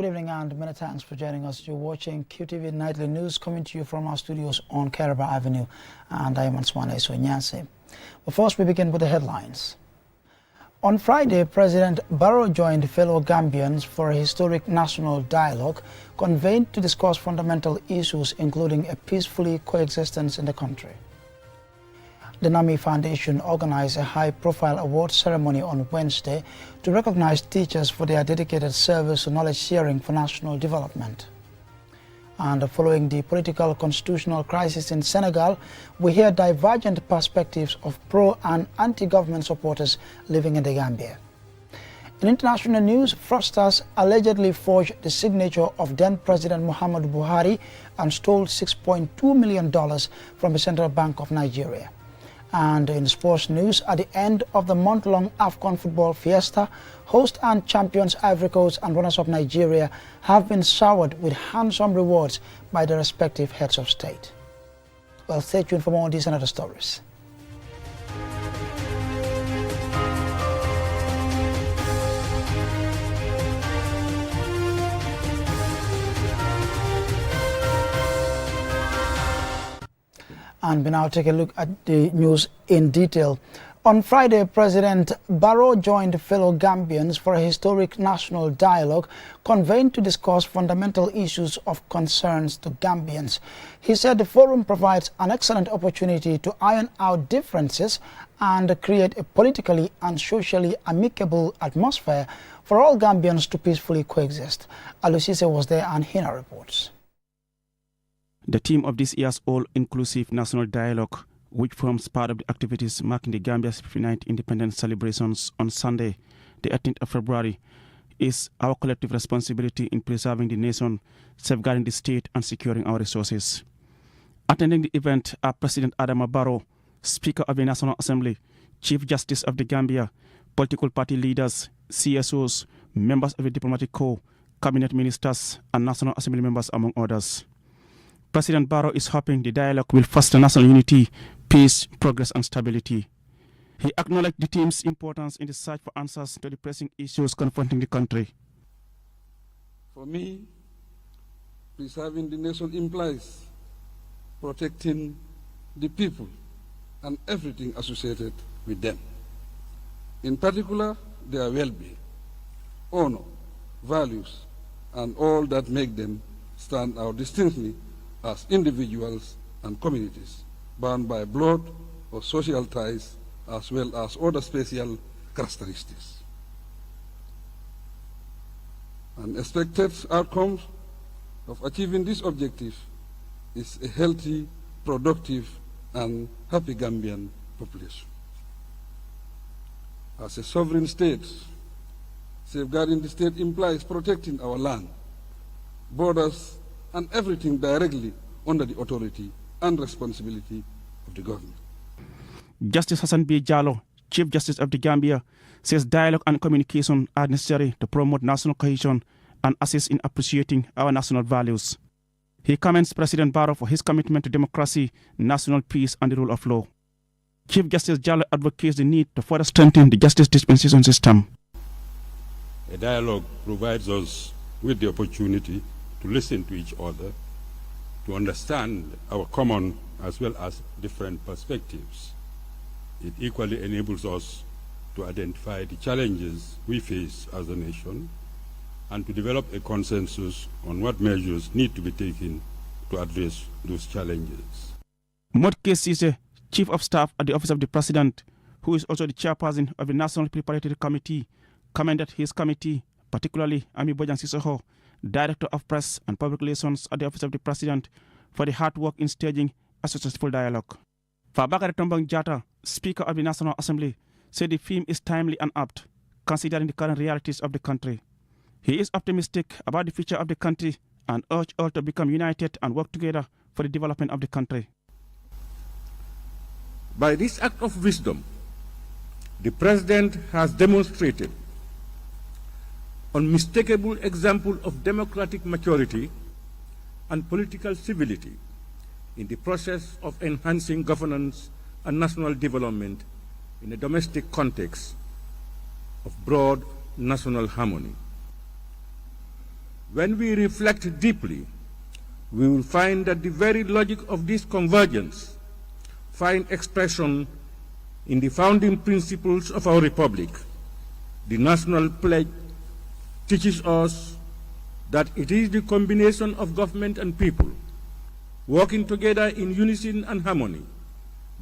Good evening and many thanks for joining us. You're watching QTV Nightly News coming to you from our studios on Caraba Avenue, and I am Answane Sonyase. But first we begin with the headlines. On Friday, President Barrow joined fellow Gambians for a historic national dialogue convened to discuss fundamental issues including a peacefully coexistence in the country. The Nami Foundation organized a high-profile award ceremony on Wednesday to recognize teachers for their dedicated service to knowledge sharing for national development. And following the political constitutional crisis in Senegal, we hear divergent perspectives of pro- and anti-government supporters living in the Gambia. In international news, fraudsters allegedly forged the signature of then-President Muhammadu Buhari and stole $6.2 million from the Central Bank of Nigeria. And in sports news, at the end of the month-long AFCON football fiesta, host and champions Ivory Coast and runners-up Nigeria have been showered with handsome rewards by their respective heads of state. Well, stay tuned for more on these and other stories. And we now take a look at the news in detail. On Friday, President Barrow joined fellow Gambians for a historic national dialogue convened to discuss fundamental issues of concerns to Gambians. He said the forum provides an excellent opportunity to iron out differences and create a politically and socially amicable atmosphere for all Gambians to peacefully coexist. Alusise was there and Hina reports. The theme of this year's all-inclusive national dialogue, which forms part of the activities marking the Gambia's 59th independence celebrations on Sunday, the 18th of February, is our collective responsibility in preserving the nation, safeguarding the state and securing our resources. Attending the event are President Adama Barrow, Speaker of the National Assembly, Chief Justice of the Gambia, political party leaders, CSOs, members of the diplomatic corps, cabinet ministers and National Assembly members, among others. President Barrow is hoping the dialogue will foster national unity, peace, progress and stability. He acknowledged the team's importance in the search for answers to the pressing issues confronting the country. For me, preserving the nation implies protecting the people and everything associated with them. In particular, their well-being, honor, values, and all that make them stand out distinctly as individuals and communities bound by blood or social ties, as well as other special characteristics. An expected outcome of achieving this objective is a healthy, productive, and happy Gambian population. As a sovereign state, safeguarding the state implies protecting our land, borders, and everything directly under the authority and responsibility of the government. Justice Hassan B. Jallow, Chief Justice of the Gambia, says dialogue and communication are necessary to promote national cohesion and assist in appreciating our national values. He commends President Barrow for his commitment to democracy, national peace and the rule of law. Chief Justice Jallow advocates the need to further strengthen the justice dispensation system. A dialogue provides us with the opportunity to listen to each other, to understand our common as well as different perspectives. It equally enables us to identify the challenges we face as a nation and to develop a consensus on what measures need to be taken to address those challenges. Modke Sise, Chief of Staff at the Office of the President, who is also the chairperson of the National Preparatory Committee, commended his committee, particularly Ami Bojan Sissoho, Director of Press and Public Relations at the Office of the President, for the hard work in staging a successful dialogue. Fabakary Tombong Jatta, Speaker of the National Assembly, said the theme is timely and apt, considering the current realities of the country. He is optimistic about the future of the country and urged all to become united and work together for the development of the country. By this act of wisdom, the President has demonstrated unmistakable example of democratic maturity and political civility in the process of enhancing governance and national development in a domestic context of broad national harmony. When we reflect deeply, we will find that the very logic of this convergence find expression in the founding principles of our republic. The national pledge teaches us that it is the combination of government and people working together in unison and harmony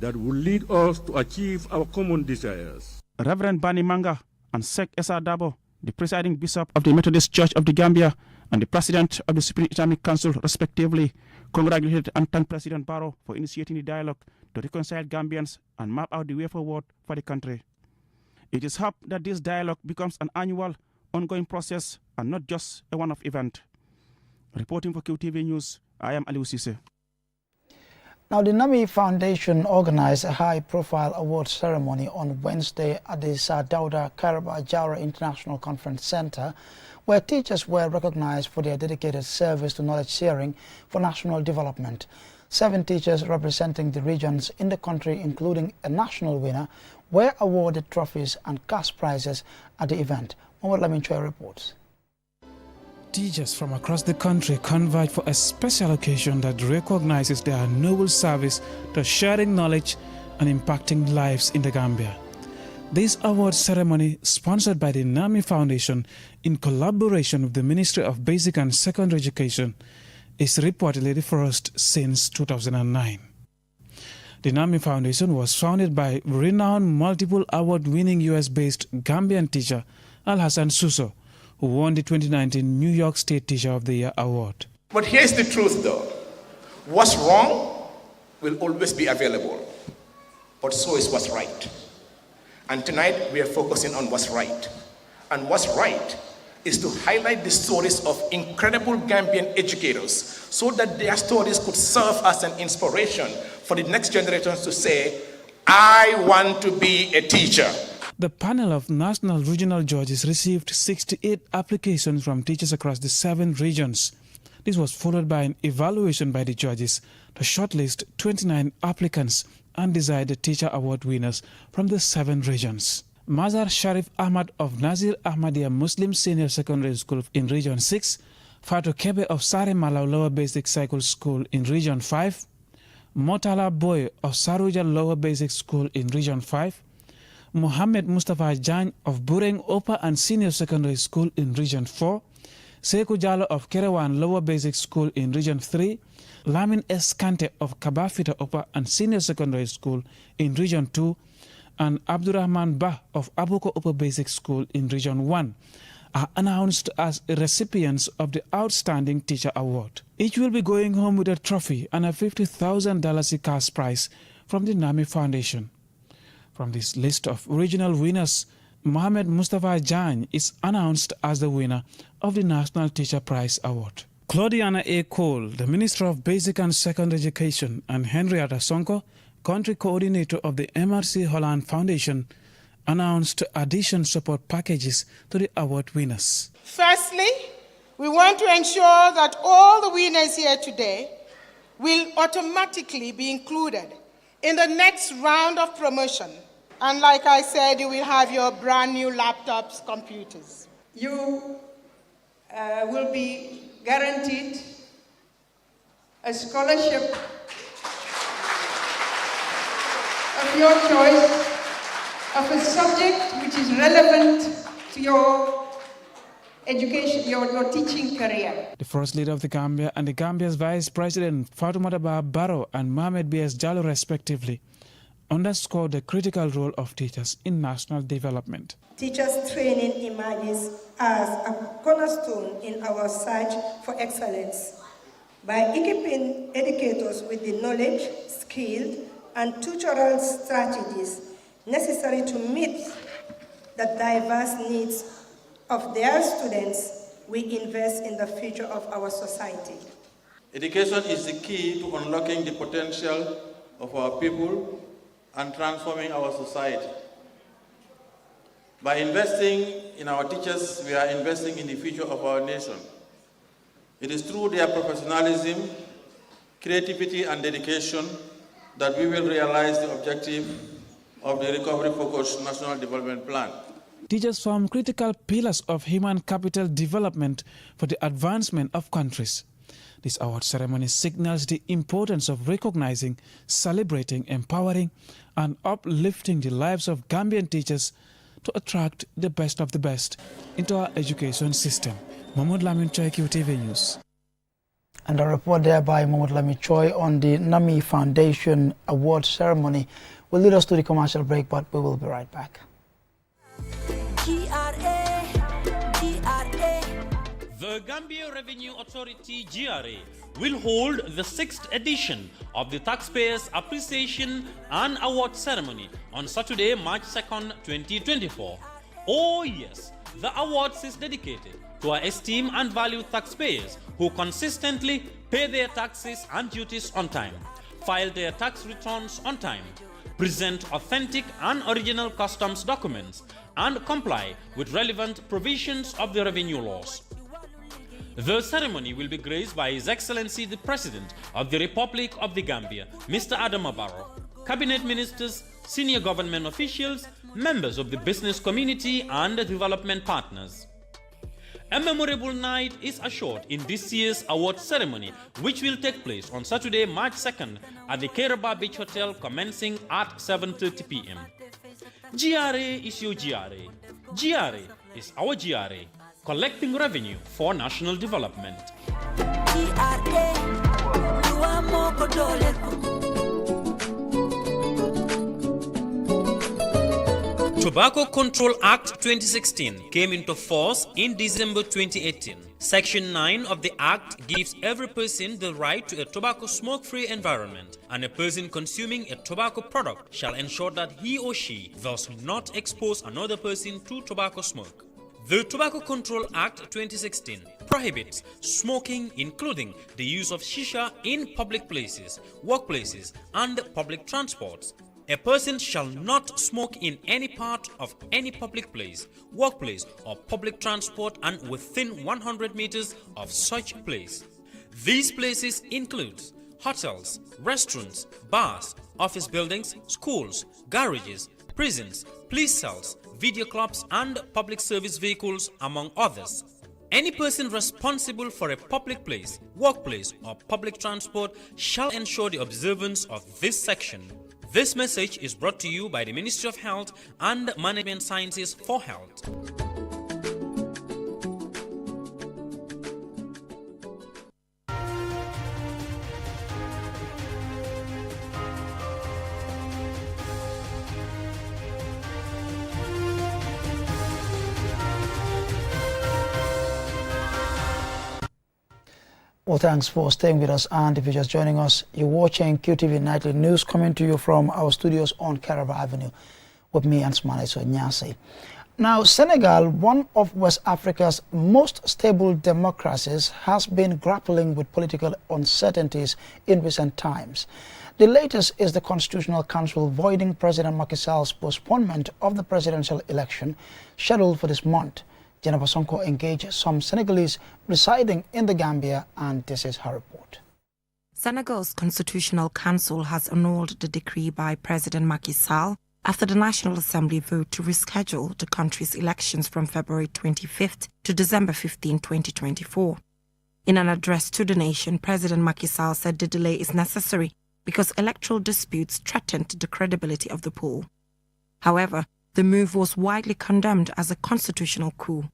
that will lead us to achieve our common desires. Reverend Bani Manga and Sheikh Essa Dabo, the presiding bishop of the Methodist Church of the Gambia and the president of the Supreme Islamic Council, respectively, congratulated and thanked President Barrow for initiating the dialogue to reconcile Gambians and map out the way forward for the country. It is hoped that this dialogue becomes an annual, ongoing process and not just a one-off event. Reporting for QTV News, I am Aliou Cisse. Now, the Nami Foundation organized a high-profile award ceremony on Wednesday at the Sir Dawda Kairaba Jawara International Conference Center, where teachers were recognized for their dedicated service to knowledge sharing for national development. 7 teachers representing the regions in the country, including a national winner, were awarded trophies and cash prizes at the event. Mohamed Lamin Choi reports. Teachers from across the country converge for a special occasion that recognizes their noble service to sharing knowledge and impacting lives in the Gambia. This award ceremony, sponsored by the Nami Foundation in collaboration with the Ministry of Basic and Secondary Education, is reportedly the first since 2009. The Nami Foundation was founded by renowned multiple award-winning US-based Gambian teacher Al-Hassan Suso, who won the 2019 New York State Teacher of the Year award. But here's the truth though. What's wrong will always be available, but so is what's right. And tonight we are focusing on what's right. And what's right is to highlight the stories of incredible Gambian educators so that their stories could serve as an inspiration for the next generations to say, I want to be a teacher. The panel of national regional judges received 68 applications from teachers across the 7 regions. This was followed by an evaluation by the judges to shortlist 29 applicants and decide the teacher award winners from the 7 regions. Mazhar Sharif Ahmad of Nazir Ahmadiyya Muslim Senior Secondary School in Region 6, Fatou Kebe of Sare Malaw Lower Basic Cycle School in Region 5, Motala Boy of Saruja Lower Basic School in Region 5, Mohammed Mustafa Jan of Bureng Upper and Senior Secondary School in Region 4, Sekou Jallo of Kerewan Lower Basic School in Region 3, Lamin S. Kante of Kabafita Upper and Senior Secondary School in Region 2, and Abdurrahman Bah of Abuko Upper Basic School in Region 1 are announced as recipients of the Outstanding Teacher Award. Each will be going home with a trophy and a $50,000 cash prize from the Nami Foundation. From this list of regional winners, Mohammed Mustafa Jan is announced as the winner of the National Teacher Prize Award. Claudiana A. Cole, the Minister of Basic and Secondary Education, and Henrietta Sonko, Country Coordinator of the MRC Holland Foundation, announced addition support packages to the award winners. Firstly, we want to ensure that all the winners here today will automatically be included in the next round of promotion. And like I said, you will have your brand new laptops, computers. You will be guaranteed a scholarship of your choice of a subject which is relevant to your education, your teaching career. The First Lady of the Gambia and the Gambia's Vice President Fatoumata Bah Barrow and Mohamed B.S. Jallow respectively underscored the critical role of teachers in national development. Teachers' training emerges as a cornerstone in our search for excellence. By equipping educators with the knowledge, skill, and tutorial strategies necessary to meet the diverse needs of their students, we invest in the future of our society. Education is the key to unlocking the potential of our people and transforming our society. By investing in our teachers, we are investing in the future of our nation. It is through their professionalism, creativity, and dedication that we will realize the objective of the Recovery-Focused National Development Plan. teachers form critical pillars of human capital development for the advancement of countries. This award ceremony signals the importance of recognizing, celebrating, empowering, and uplifting the lives of Gambian teachers to attract the best of the best into our education system. Mahmoud Lamin Choi, QTV News. And a report there by Mahmoud Lamin Choi on the Nami Foundation award ceremony will lead us to the commercial break, but we will be right back. The Gambia Revenue Authority GRA will hold the 6th edition of the Taxpayers Appreciation and Award Ceremony on Saturday, March 2nd, 2024. Oh yes, the awards is dedicated to our esteemed and valued taxpayers who consistently pay their taxes and duties on time, file their tax returns on time, present authentic and original customs documents, and comply with relevant provisions of the revenue laws. The ceremony will be graced by His Excellency the President of the Republic of the Gambia, Mr. Adama Barrow, Cabinet Ministers, senior government officials, members of the business community and development partners. A memorable night is assured in this year's award ceremony, which will take place on Saturday, March 2nd at the Keraba Beach Hotel commencing at 7:30 p.m. GRA is your GRA. GRA is our GRA. Collecting revenue for national development. Tobacco Control Act 2016 came into force in December 2018. Section 9 of the Act gives every person the right to a tobacco smoke-free environment, and a person consuming a tobacco product shall ensure that he or she does not expose another person to tobacco smoke. The Tobacco Control Act 2016 prohibits smoking, including the use of shisha in public places, workplaces, and public transports. A person shall not smoke in any part of any public place, workplace, or public transport and within 100 meters of such place. These places include hotels, restaurants, bars, office buildings, schools, garages, prisons, police cells, video clubs, and public service vehicles, among others. Any person responsible for a public place, workplace, or public transport shall ensure the observance of this section. This message is brought to you by the Ministry of Health and Management Sciences for Health. Well, thanks for staying with us, and if you're just joining us, you're watching QTV Nightly News coming to you from our studios on Caraba Avenue with me, Ansmane Nyase. Now, Senegal, one of West Africa's most stable democracies, has been grappling with political uncertainties in recent times. The latest is the Constitutional Council voiding President Macky Sall's postponement of the presidential election scheduled for this month. Jennifer Sonko engaged some Senegalese residing in the Gambia, and this is her report. Senegal's Constitutional Council has annulled the decree by President Macky Sall after the National Assembly vote to reschedule the country's elections from February 25th to December 15, 2024. In an address to the nation, President Macky Sall said the delay is necessary because electoral disputes threatened the credibility of the poll. However, the move was widely condemned as a constitutional coup.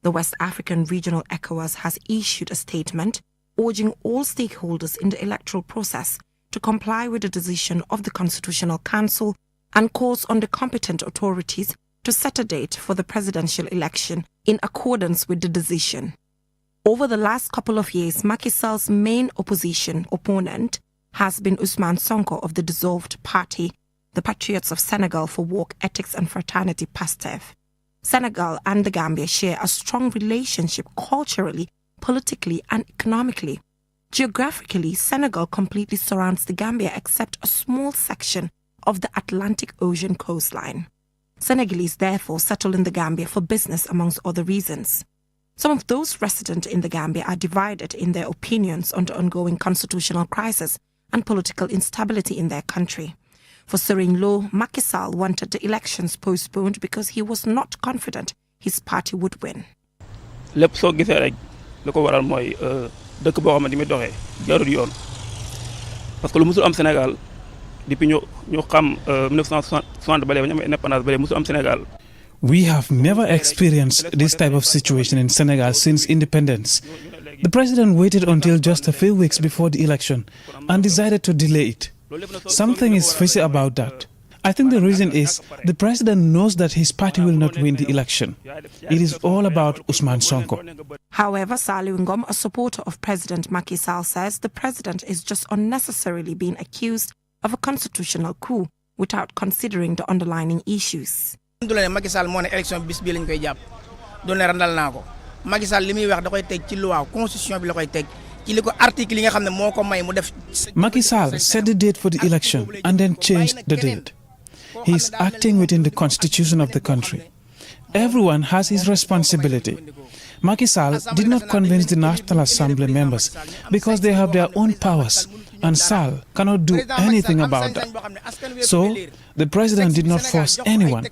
The West African Regional ECOWAS has issued a statement urging all stakeholders in the electoral process to comply with the decision of the Constitutional Council and calls on the competent authorities to set a date for the presidential election in accordance with the decision. Over the last couple of years, Macky Sall's main opposition opponent has been Ousmane Sonko of the dissolved party, the Patriots of Senegal for Work, Ethics and Fraternity, PASTEF. Senegal and the Gambia share a strong relationship culturally, politically and economically. Geographically, Senegal completely surrounds the Gambia except a small section of the Atlantic Ocean coastline. Senegalese therefore settle in the Gambia for business, amongst other reasons. Some of those resident in the Gambia are divided in their opinions on the ongoing constitutional crisis and political instability in their country. For Sering Low, Macky Sall wanted the elections postponed because he was not confident his party would win. lépp soo gisee rek li ko waral mooy dëkk boo xamante ni doxee jarul yoon parce que lu musul am Sénégal depuis ñu xam 1960 ba léegi ñu am indépendance ba léegi musul am Sénégal. We have never experienced this type of situation in Senegal since independence. The president waited until just a few weeks before the election and decided to delay it. Something is fishy about that. I think the reason is the president knows that his party will not win the election. It is all about Ousmane Sonko. However, Saliu Ngom, a supporter of President Macky Sall, says the president is just unnecessarily being accused of a constitutional coup without considering the underlying issues. Macky Sall moo ne élection bis bii lañ koy jàpp du ne randal naa ko Macky Sall li muy wax da koy teg ci loi constitution bi la koy teg ci li ko article yi nga xam ne moo ko may mu def. Macky Sall set the date for the election and then changed the date. He is acting within the constitution of the country. Everyone has his responsibility. Macky Sall did not convince the National Assembly members because they have their own powers, and Sall cannot do anything about that. So, the president did not force anyone.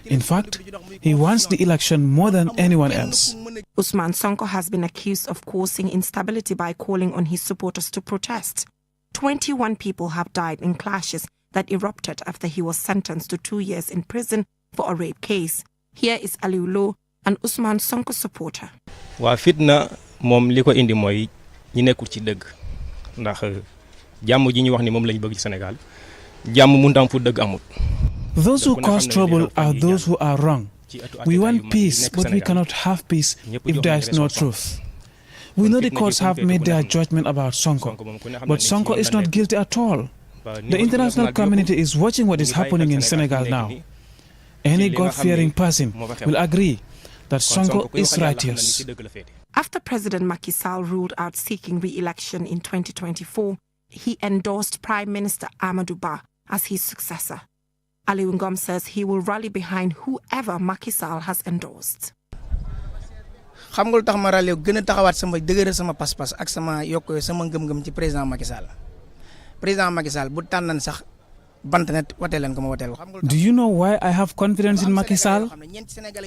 In fact, he wants the election more than anyone else. Ousmane Sonko has been accused of causing instability by calling on his supporters to protest. 21 people have died in clashes that erupted after he was sentenced to 2 years in prison for a rape case. Here is Aliou Lo, an Ousmane Sonko supporter. Wa fitna mom liko indi moy ñi nekkul ci deug ndax jamm ji ñu wax ni mom lañ bëgg ci Sénégal jamm mu ndam fu deug amut. Those who cause trouble are those who are wrong. We want peace, but we cannot have peace if there is no truth. We know the courts have made their judgment about Sonko, but Sonko is not guilty at all. The international community is watching what is happening in Senegal now. Any God-fearing person will agree that Sonko is righteous. After President Macky Sall ruled out seeking re-election in 2024, he endorsed Prime Minister Amadou Ba as his successor. Aliou Ngom says he will rally behind whoever Macky Sall has endorsed. xam nga lu tax ma ràllee gën a taxawaat sama dëgëral sama pas-pas ak sama yokk sama ngëm-ngëm ci président Macky Sall président Macky Sall bu tànnan sax bant net watee leen ko ma wateel ko. Do you know why I have confidence in Macky Sall?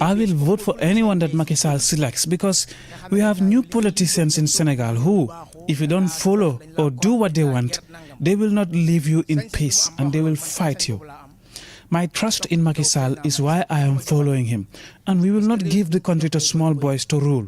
I will vote for anyone that Macky Sall selects because we have new politicians in Senegal who, if you don't follow or do what they want, they will not leave you in peace and they will fight you. My trust in Macky Sall is why I am following him, and we will not give the country to small boys to rule.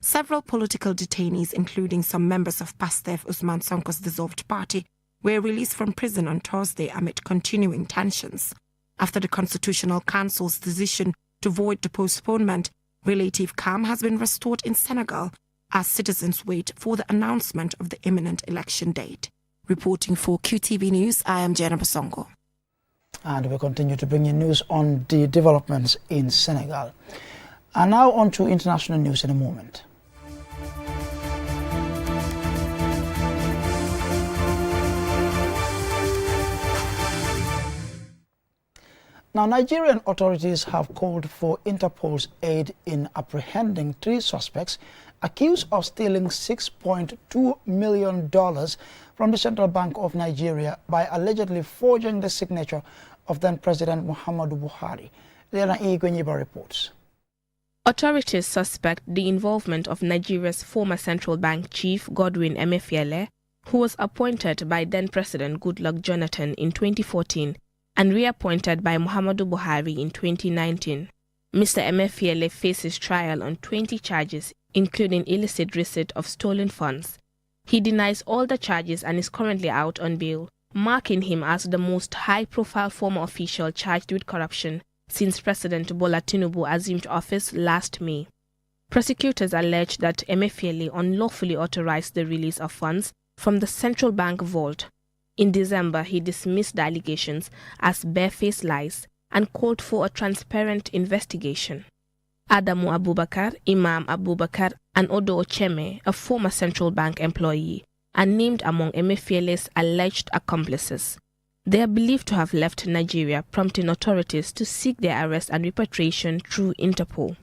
Several political detainees, including some members of Pastef Ousmane Sonko's dissolved party, were released from prison on Thursday amid continuing tensions. After the Constitutional Council's decision to void the postponement, relative calm has been restored in Senegal as citizens wait for the announcement of the imminent election date. Reporting for QTV News, I am Jennifer Sonko. And we continue to bring you news on the developments in Senegal. And now on to international news in a moment. Now, Nigerian authorities have called for Interpol's aid in apprehending 3 suspects accused of stealing $6.2 million from the Central Bank of Nigeria by allegedly forging the signature of then-President Muhammadu Buhari. Lena Igwenyiba reports. Authorities suspect the involvement of Nigeria's former central bank chief Godwin Emefiele, who was appointed by then-President Goodluck Jonathan in 2014 and reappointed by Muhammadu Buhari in 2019. Mr. Emefiele faces trial on 20 charges, including illicit receipt of stolen funds. He denies all the charges and is currently out on bail, marking him as the most high-profile former official charged with corruption since President Bola Tinubu assumed office last May. Prosecutors allege that Emefiele unlawfully authorized the release of funds from the central bank vault. In December, he dismissed the allegations as barefaced lies and called for a transparent investigation. Adamu Abubakar, Imam Abubakar, and Odo Ocheme, a former central bank employee, are named among Emefiele's alleged accomplices. They are believed to have left Nigeria, prompting authorities to seek their arrest and repatriation through Interpol.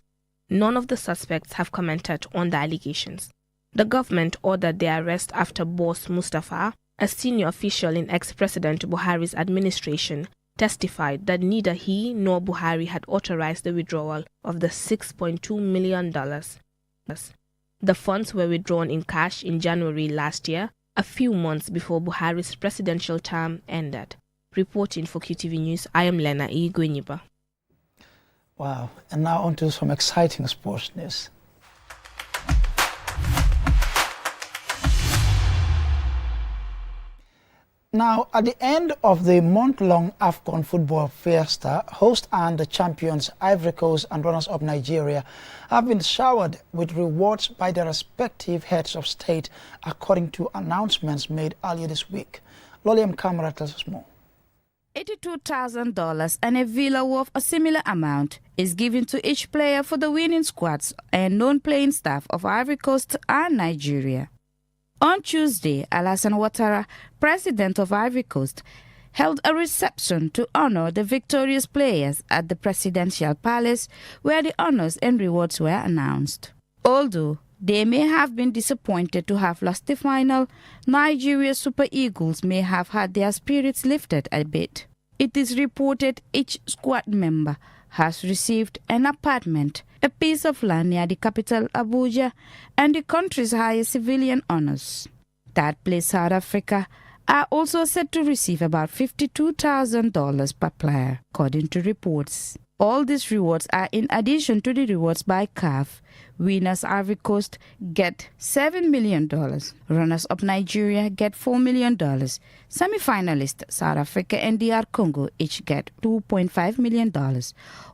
None of the suspects have commented on the allegations. The government ordered their arrest after boss Mustafa, A senior official in ex-President Buhari's administration testified that neither he nor Buhari had authorized the withdrawal of the $6.2 million. The funds were withdrawn in cash in January last year, a few months before Buhari's presidential term ended. Reporting for QTV News, I am Lena E. Gwinyiba. Wow, and now on to some exciting sports news. Now, at the end of the month-long AFCON football fiesta, host and the champions Ivory Coast and runners-up Nigeria have been showered with rewards by their respective heads of state, according to announcements made earlier this week. Loliam Kamara tells us more. $82,000 and a villa worth a similar amount is given to each player for the winning squads and non-playing staff of Ivory Coast and Nigeria. On Tuesday, Alassane Ouattara, president of Ivory Coast, held a reception to honor the victorious players at the presidential palace, where the honors and rewards were announced. Although they may have been disappointed to have lost the final, Nigeria's Super Eagles may have had their spirits lifted a bit. It is reported each squad member has received an apartment, a piece of land near the capital Abuja, and the country's highest civilian honors. Third place South Africa are also said to receive about $52,000 per player, according to reports. All these rewards are in addition to the rewards by CAF. Winners Ivory Coast get $7 million. Runners-up Nigeria get $4 million. Semi-finalists South Africa and DR Congo each get $2.5 million,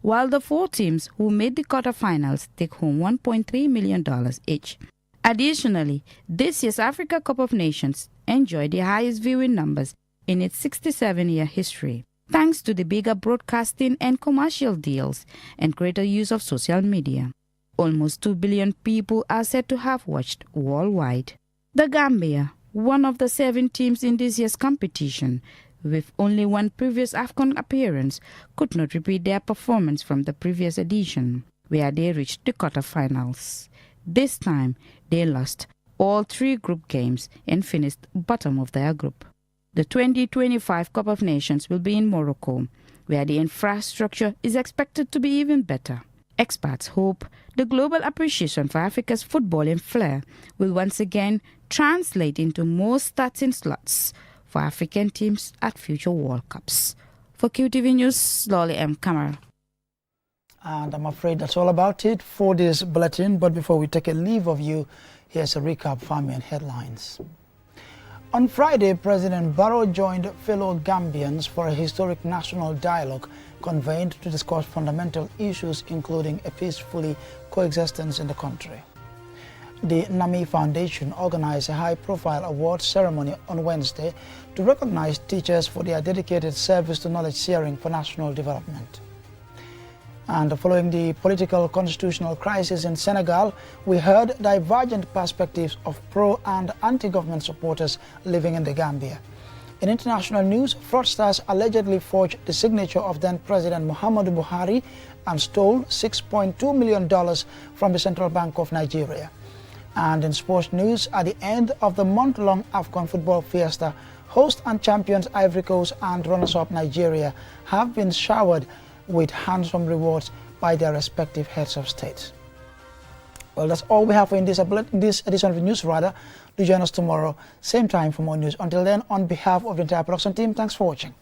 while the 4 teams who made the quarterfinals take home $1.3 million each. Additionally, this year's Africa Cup of Nations enjoyed the highest viewing numbers in its 67-year history, thanks to the bigger broadcasting and commercial deals and greater use of social media. Almost 2 billion people are said to have watched worldwide. The Gambia, one of the 7 teams in this year's competition, with only one previous AFCON appearance, could not repeat their performance from the previous edition, where they reached the quarterfinals. This time, they lost all 3 group games and finished bottom of their group. The 2025 Cup of Nations will be in Morocco, where the infrastructure is expected to be even better. Experts hope the global appreciation for Africa's footballing flair will once again translate into more starting slots for African teams at future World Cups. For QTV News, Lolly M. Kamara. And I'm afraid that's all about it for this bulletin. But before we take a leave of you, here's a recap of Farmian headlines. On Friday, President Barrow joined fellow Gambians for a historic national dialogue convened to discuss fundamental issues, including a peacefully coexistence in the country. The Nami Foundation organized a high-profile awards ceremony on Wednesday to recognize teachers for their dedicated service to knowledge sharing for national development. And following the political constitutional crisis in Senegal, we heard divergent perspectives of pro- and anti-government supporters living in the Gambia. In international news, fraudsters allegedly forged the signature of then-President Muhammadu Buhari and stole $6.2 million from the Central Bank of Nigeria. And in sports news, at the end of the month-long AFCON football fiesta, host and champions Ivory Coast and runners-up Nigeria have been showered with handsome rewards by their respective heads of state. Well, that's all we have for in this edition of the news. Do join us tomorrow, same time for more news. Until then, on behalf of the entire production team, thanks for watching.